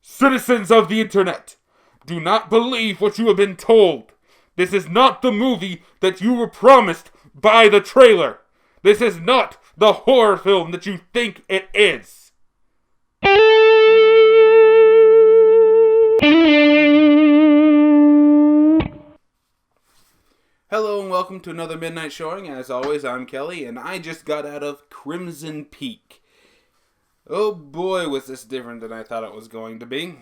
Citizens of the internet, do not believe what you have been told. This is not the movie that you were promised by the trailer. This is not the horror film that you think it is. Hello and welcome to another midnight showing. As always, I'm Kelly, and I just got out of Crimson Peak. Oh boy, was this different than I thought it was going to be.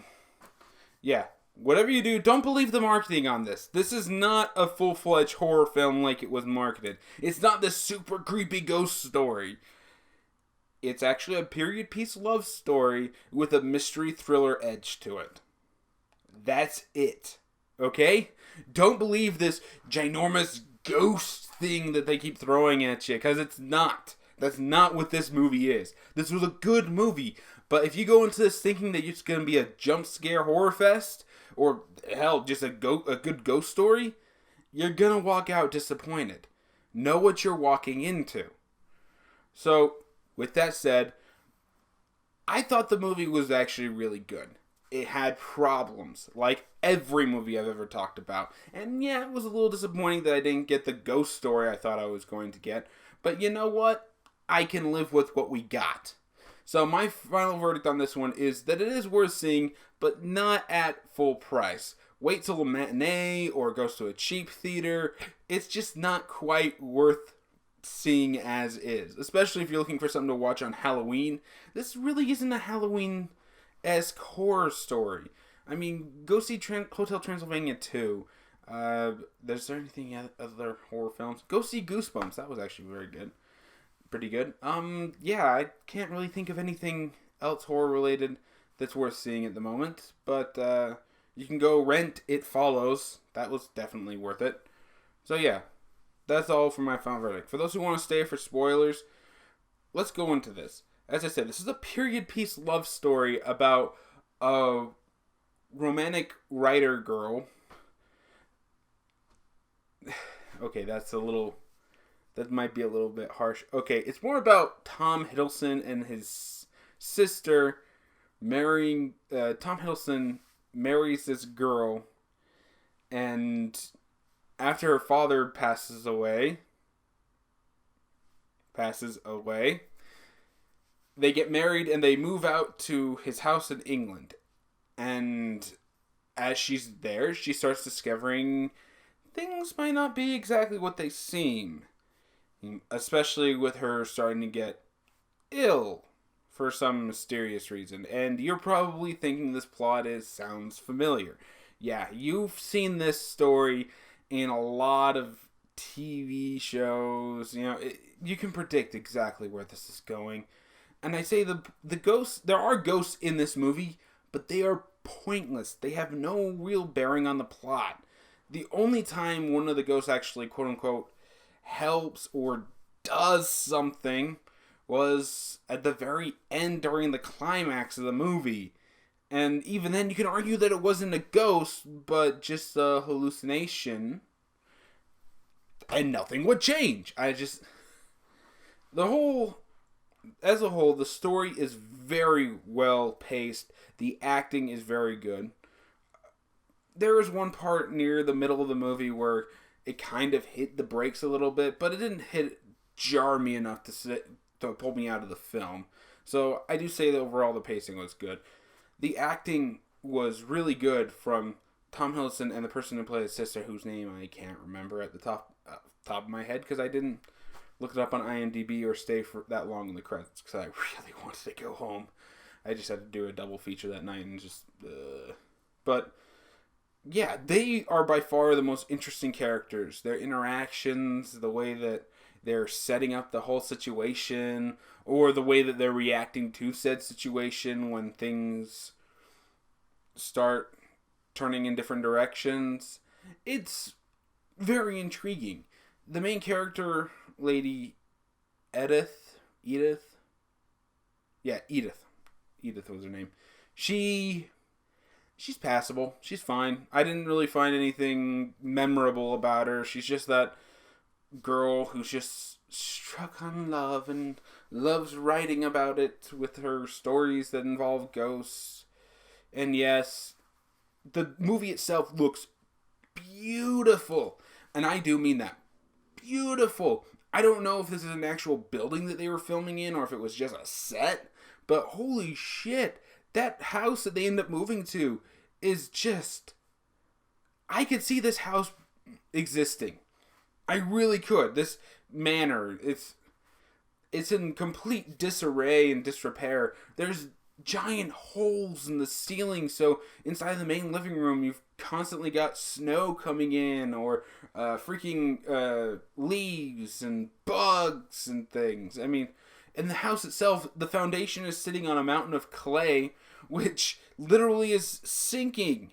Yeah, whatever you do, don't believe the marketing on this. This is not a full-fledged horror film like it was marketed. It's not this super creepy ghost story. It's actually a period piece love story with a mystery thriller edge to it. That's it. Okay? Don't believe this ginormous ghost thing that they keep throwing at you, because it's not. That's not what this movie is. This was a good movie, but if you go into this thinking that it's going to be a jump scare horror fest, or hell, just a good ghost story, you're going to walk out disappointed. Know what you're walking into. So, with that said, I thought the movie was actually really good. It had problems, like every movie I've ever talked about. And yeah, it was a little disappointing that I didn't get the ghost story I thought I was going to get. But you know what? I can live with what we got. So my final verdict on this one is that it is worth seeing, but not at full price. Wait till a matinee or goes to a cheap theater. It's just not quite worth seeing as is. Especially if you're looking for something to watch on Halloween. This really isn't a Halloween-esque horror story. I mean, go see Hotel Transylvania 2. Is there anything other horror films? Go see Goosebumps. That was actually very good. Pretty good. Yeah, I can't really think of anything else horror related that's worth seeing at the moment. But you can go rent It Follows. That was definitely worth it. So yeah, that's all for my final verdict. For those who want to stay for spoilers, let's go into this. As I said, this is a period piece love story about a romantic writer girl. Okay, that might be a little bit harsh. Okay, it's more about Tom Hiddleston and his sister marrying. Tom Hiddleston marries this girl, and after her father passes away, they get married and they move out to his house in England. And as she's there, she starts discovering things might not be exactly what they seem. Especially with her starting to get ill for some mysterious reason. And you're probably thinking this plot sounds familiar. Yeah, you've seen this story in a lot of TV shows. You know, you can predict exactly where this is going. And I say the ghosts, there are ghosts in this movie, but they are pointless. They have no real bearing on the plot. The only time one of the ghosts actually, quote unquote, helps or does something was at the very end during the climax of the movie. And even then, you can argue that it wasn't a ghost, but just a hallucination. And nothing would change. As a whole, the story is very well paced. The acting is very good. There is one part near the middle of the movie where it kind of hit the brakes a little bit, but it didn't jar me enough to pull me out of the film. So I do say that overall the pacing was good. The acting was really good from Tom Hiddleston and the person who played his sister, whose name I can't remember at the top of my head because I didn't look it up on IMDb or stay for that long in the credits because I really wanted to go home. I just had to do a double feature that night and just... But... yeah, they are by far the most interesting characters. Their interactions, the way that they're setting up the whole situation, or the way that they're reacting to said situation when things start turning in different directions. It's very intriguing. The main character, Lady Edith. Edith was her name. She's passable. She's fine. I didn't really find anything memorable about her. She's just that girl who's just struck on love and loves writing about it with her stories that involve ghosts. And yes, the movie itself looks beautiful. And I do mean that. Beautiful. I don't know if this is an actual building that they were filming in or if it was just a set. But holy shit. That house that they end up moving to is just... I could see this house existing. I really could. This manor, it's in complete disarray and disrepair. There's giant holes in the ceiling, so inside the main living room you've constantly got snow coming in, or freaking leaves and bugs and things. I mean, in the house itself, the foundation is sitting on a mountain of clay, which literally is sinking.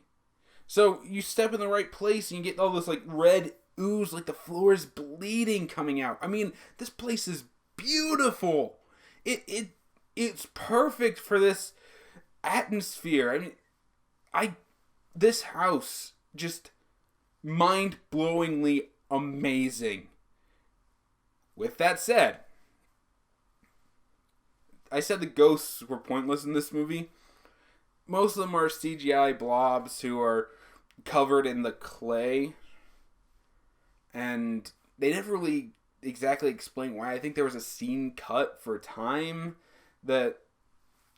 So you step in the right place and you get all this like red ooze, like the floor is bleeding coming out. I mean, this place is beautiful. It's perfect for this atmosphere. I mean, this house just mind-blowingly amazing. With that said, I said the ghosts were pointless in this movie. Most of them are CGI blobs who are covered in the clay. And they never really exactly explain why. I think there was a scene cut for time that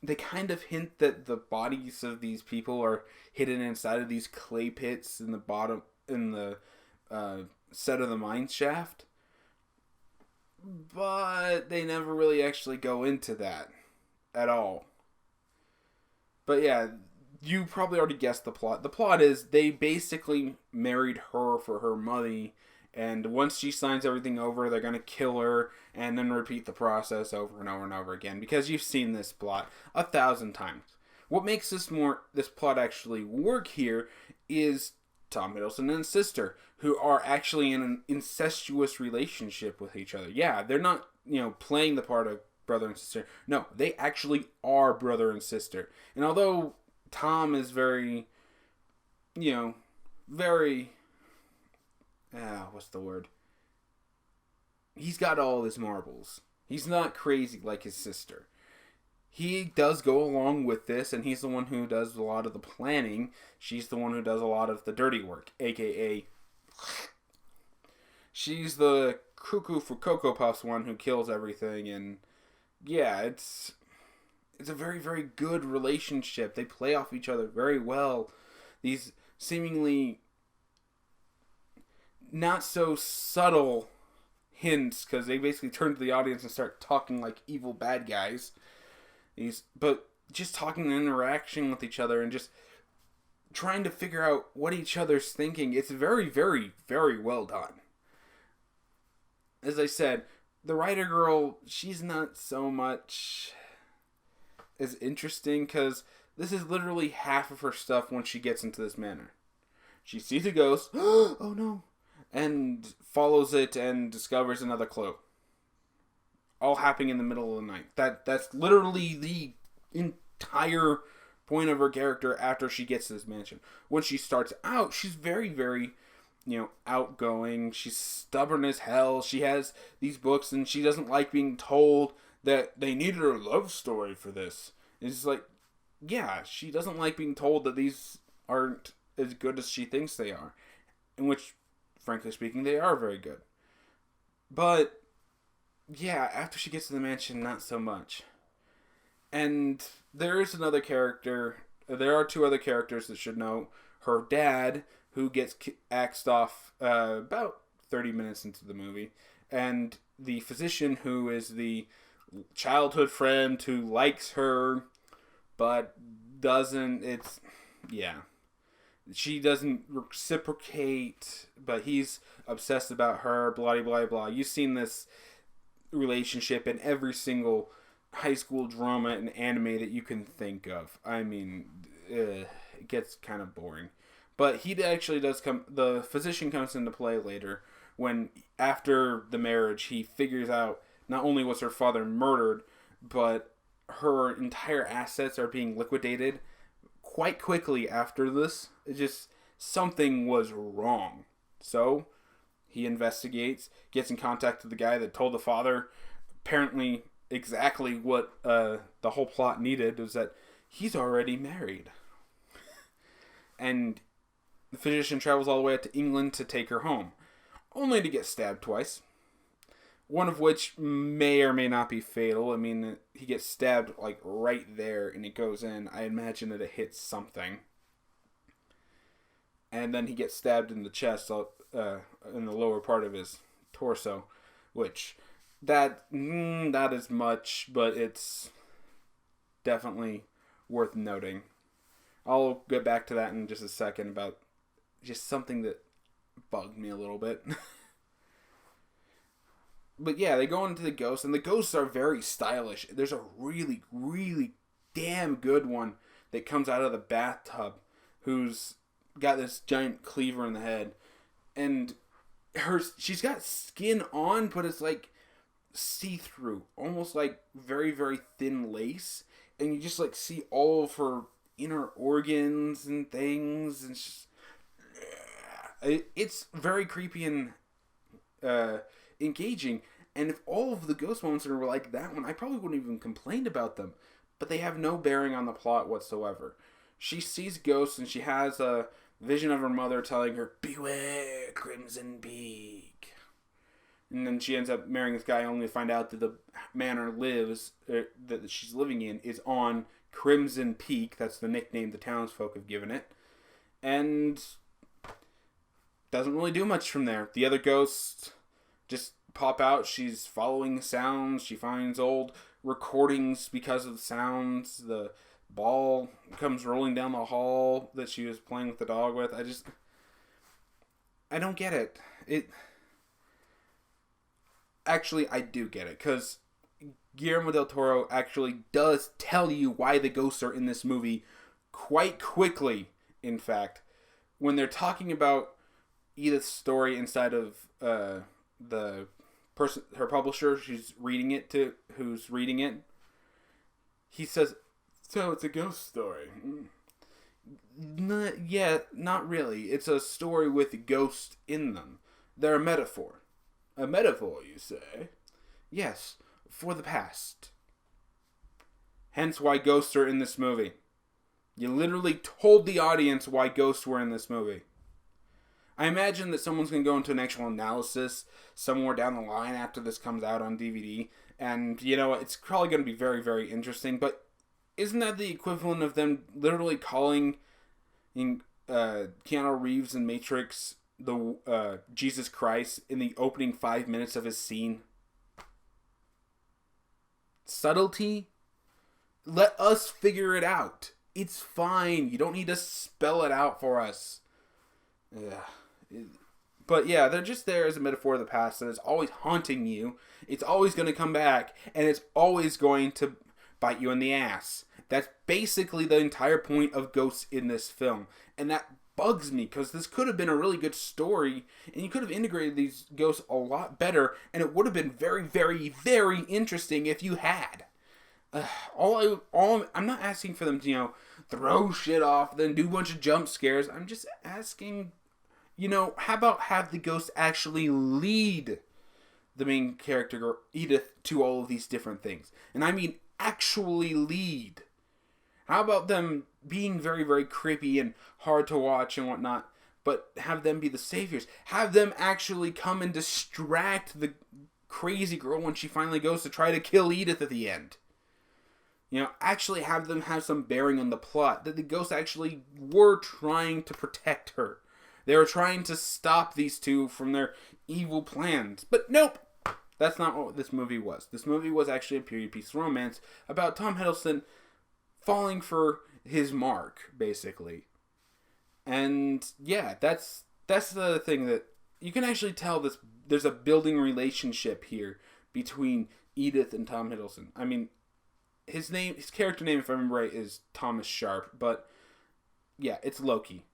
they kind of hint that the bodies of these people are hidden inside of these clay pits in the bottom, in the set of the mine shaft. But they never really actually go into that at all. But yeah, you probably already guessed the plot. The plot is they basically married her for her money, and once she signs everything over, they're going to kill her and then repeat the process over and over and over again, because you've seen this plot 1,000 times. What makes this plot actually work here is Tom Hiddleston and his sister, who are actually in an incestuous relationship with each other. Yeah, they're not, playing the part of brother and sister. No, they actually are brother and sister. And although Tom is very, what's the word? He's got all his marbles. He's not crazy like his sister. He does go along with this, and he's the one who does a lot of the planning. She's the one who does a lot of the dirty work, aka she's the cuckoo for Cocoa Puffs one who kills everything. And yeah, it's a very, very good relationship. They play off each other very well. These seemingly not so subtle hints, because they basically turn to the audience and start talking like evil bad guys. But just talking and interaction with each other and just trying to figure out what each other's thinking. It's very, very, very well done. As I said, the writer girl, she's not so much as interesting, because this is literally half of her stuff when she gets into this manor. She sees a ghost, oh no, and follows it and discovers another clue. All happening in the middle of the night. That's literally the entire point of her character after she gets to this mansion. When she starts out, she's very, very, outgoing. She's stubborn as hell. She has these books and she doesn't like being told that they needed a love story for this. It's like, yeah, she doesn't like being told that these aren't as good as she thinks they are. In which, frankly speaking, they are very good. But yeah, after she gets to the mansion, not so much. And there is another character. There are two other characters that should know. Her dad, who gets axed off about 30 minutes into the movie. And the physician, who is the childhood friend who likes her, but doesn't. She doesn't reciprocate, but he's obsessed about her, blah, blah, blah. You've seen this relationship in every single high school drama and anime that you can think of. I mean, it gets kind of boring. But he actually does come... The physician comes into play later, when, after the marriage, he figures out not only was her father murdered, but her entire assets are being liquidated quite quickly after this. It just... something was wrong. So he investigates, gets in contact with the guy that told the father apparently exactly what the whole plot needed, was that he's already married. And the physician travels all the way out to England to take her home, only to get stabbed twice. One of which may or may not be fatal. I mean, he gets stabbed, like, right there, and it goes in. I imagine that it hits something. And then he gets stabbed in the chest, in the lower part of his torso, which, that is much, but it's definitely worth noting. I'll get back to that in just a second about just something that bugged me a little bit. But yeah, they go into the ghosts, and the ghosts are very stylish. There's a really, really damn good one that comes out of the bathtub who's got this giant cleaver in the head. And she's got skin on, but it's like see-through. Almost like very, very thin lace. And you just like see all of her inner organs and things. And it's very creepy and engaging. And if all of the ghost moments were like that one, I probably wouldn't even complain about them. But they have no bearing on the plot whatsoever. She sees ghosts, and she has a vision of her mother telling her, "Beware, Crimson Peak." And then she ends up marrying this guy, only to find out that the manor that she's living in is on Crimson Peak. That's the nickname the townsfolk have given it. And doesn't really do much from there. The other ghosts just pop out. She's following sounds. She finds old recordings because of the sounds. The ball comes rolling down the hall that she was playing with the dog with. I don't get it. Actually, I do get it, because Guillermo del Toro actually does tell you why the ghosts are in this movie quite quickly, in fact. When they're talking about Edith's story inside of the person, her publisher, who's reading it, he says, "So it's a ghost story." Not really. It's a story with ghosts in them. They're a metaphor. A metaphor, you say? Yes, for the past. Hence why ghosts are in this movie. You literally told the audience why ghosts were in this movie. I imagine that someone's going to go into an actual analysis somewhere down the line after this comes out on DVD. And, it's probably going to be very, very interesting. But isn't that the equivalent of them literally calling Keanu Reeves in Matrix the Jesus Christ in the opening 5 minutes of his scene? Subtlety? Let us figure it out. It's fine. You don't need to spell it out for us. Yeah. But yeah, they're just there as a metaphor of the past, and it's always haunting you. It's always going to come back, and it's always going to bite you in the ass. That's basically the entire point of ghosts in this film. And that bugs me, because this could have been a really good story, and you could have integrated these ghosts a lot better, and it would have been very, very, very interesting if you had. I'm not asking for them to, throw shit off, then do a bunch of jump scares. I'm just asking, how about have the ghost actually lead the main character, Edith, to all of these different things? And I mean actually lead. How about them being very, very creepy and hard to watch and whatnot, but have them be the saviors? Have them actually come and distract the crazy girl when she finally goes to try to kill Edith at the end. Actually have them have some bearing on the plot, that the ghosts actually were trying to protect her. They were trying to stop these two from their evil plans. But nope! That's not what this movie was. This movie was actually a period piece romance about Tom Hiddleston falling for his mark, basically. And yeah, that's the thing, that you can actually tell there's a building relationship here between Edith and Tom Hiddleston. I mean, his character name, if I remember right, is Thomas Sharp, but yeah, it's Loki.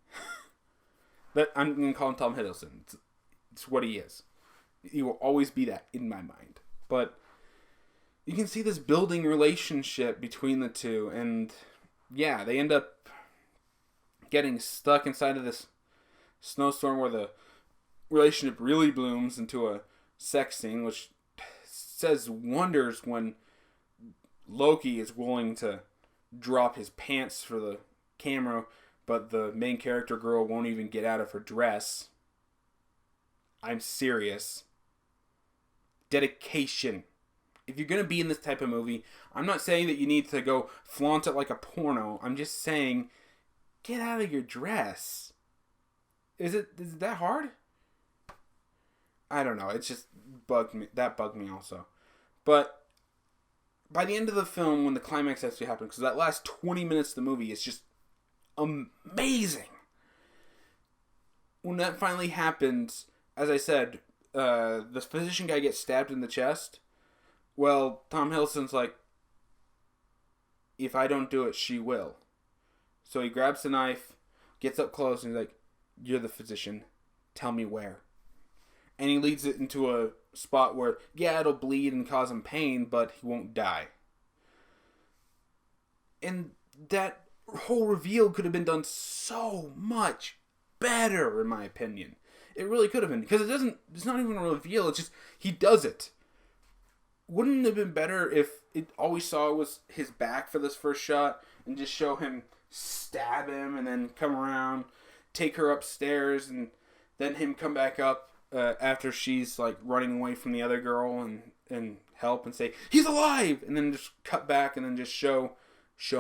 But I'm going to call him Tom Hiddleston. It's what he is. He will always be that in my mind. But you can see this building relationship between the two, and yeah, they end up getting stuck inside of this snowstorm where the relationship really blooms into a sex scene, which says wonders when Loki is willing to drop his pants for the camera, but the main character girl won't even get out of her dress. I'm serious. Dedication. If you're going to be in this type of movie, I'm not saying that you need to go flaunt it like a porno. I'm just saying, get out of your dress. Is it that hard? I don't know. It just bugged me. That bugged me also. But by the end of the film, when the climax actually happens, because that last 20 minutes of the movie is just amazing. When that finally happens, as I said, the physician guy gets stabbed in the chest. Well, Tom Hiddleston's like, if I don't do it, she will. So he grabs the knife, gets up close, and he's like, you're the physician. Tell me where. And he leads it into a spot where, yeah, it'll bleed and cause him pain, but he won't die. And that whole reveal could have been done so much better, in my opinion. It really could have been. Because it's not even a reveal, it's just, he does it. Wouldn't it have been better if all we saw was his back for this first shot and just show him stab him and then come around, take her upstairs, and then him come back up after she's like running away from the other girl and help and say, he's alive! And then just cut back and then just show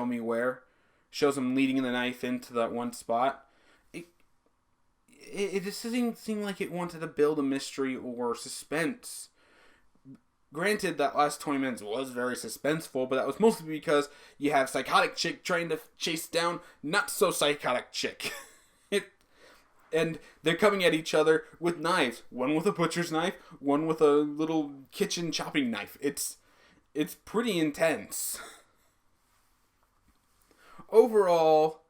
me where. Shows him leading the knife into that one spot. It just didn't seem like it wanted to build a mystery or suspense. Granted, that last 20 minutes was very suspenseful, but that was mostly because you have psychotic chick trying to chase down not so psychotic chick. And they're coming at each other with knives. One with a butcher's knife, one with a little kitchen chopping knife. It's pretty intense. Overall,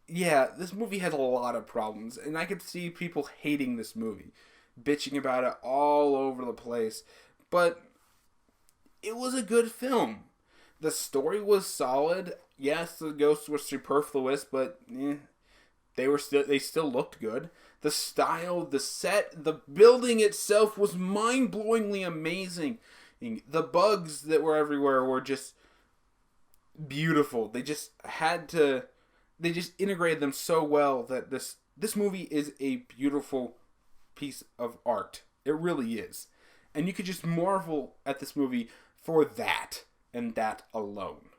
yeah, this movie has a lot of problems, and I could see people hating this movie, bitching about it all over the place. But it was a good film. The story was solid. Yes, the ghosts were superfluous, but they still looked good. The style, the set, the building itself was mind-blowingly amazing. The bugs that were everywhere were just beautiful. They just integrated them so well that this movie is a beautiful piece of art. It really is. And you could just marvel at this movie for that and that alone.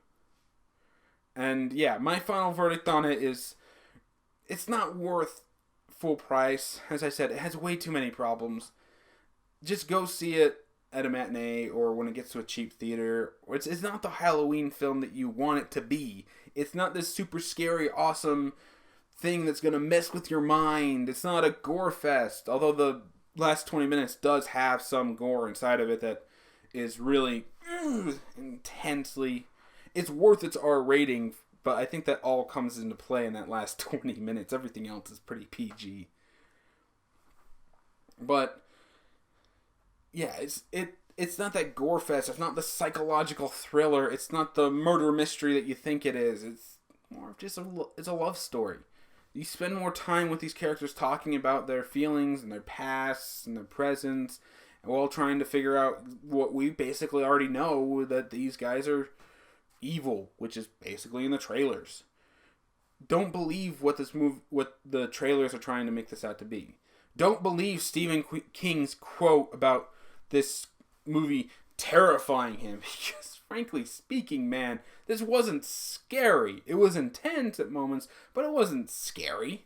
And yeah, my final verdict on it is it's not worth full price. As I said, it has way too many problems. Just go see it at a matinee or when it gets to a cheap theater. It's not the Halloween film that you want it to be. It's not this super scary, awesome thing that's going to mess with your mind. It's not a gore fest, although the last 20 minutes does have some gore inside of it that is really intensely. It's worth its R rating, but I think that all comes into play in that last 20 minutes. Everything else is pretty PG. But yeah, it's not that gore fest. It's not the psychological thriller. It's not the murder mystery that you think it is. It's more of just it's a love story. You spend more time with these characters talking about their feelings and their pasts and their presents, and while trying to figure out what we basically already know, that these guys are evil, which is basically in the trailers. Don't believe what the trailers are trying to make this out to be. Don't believe Stephen King's quote about this movie terrifying him, because frankly speaking, man, this wasn't scary. It was intense at moments, but it wasn't scary.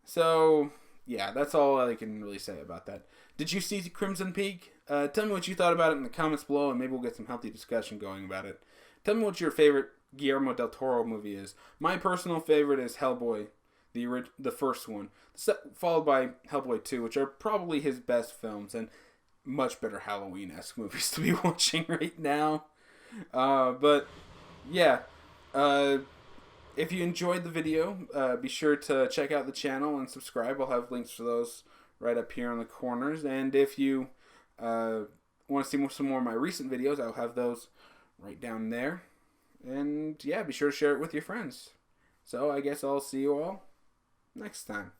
So, yeah, that's all I can really say about that. Did you see Crimson Peak? Tell me what you thought about it in the comments below, and maybe we'll get some healthy discussion going about it. Tell me what your favorite Guillermo del Toro movie is. My personal favorite is Hellboy, the first one, followed by Hellboy 2, which are probably his best films, and much better Halloween-esque movies to be watching right now. But yeah, if you enjoyed the video, be sure to check out the channel and subscribe. I'll have links for those right up here in the corners. And if you want to see some more of my recent videos, I'll have those right down there. And yeah, be sure to share it with your friends. So I guess I'll see you all next time.